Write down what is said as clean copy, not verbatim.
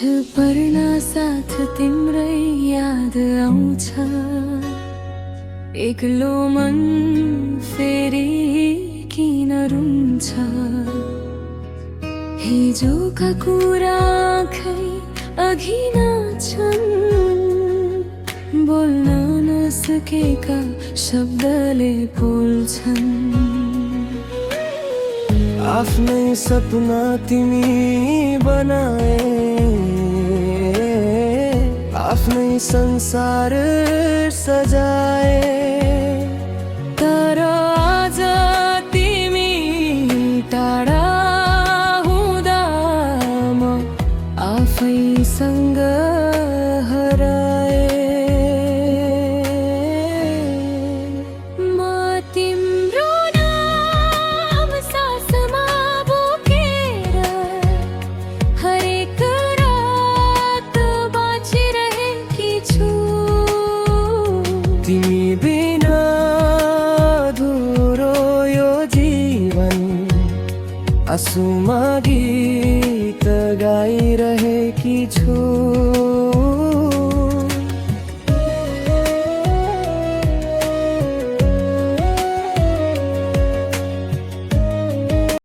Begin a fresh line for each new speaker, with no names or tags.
पर्ना साथ तिम्रै याद आउँछ। एक्लो मन फेरि किन रुन्छ। हिजोका कुरा आँखै अघि नाच्छन्। बोल्न नसकेका शब्दले बोल्छन्।
आफ्नै सपना तिमी बनाए, आफ्नै संसार सजाए।
तर आज तिमी टाढा हुँदा म आफैसँग हराए। म तिम्रो नाम सासमा बोकेर हरेक रात बाँचिरहेकी छु।
तिमी बिना अधुरो यो जीवन, आँसुमा गीत गाइरहेकी छु।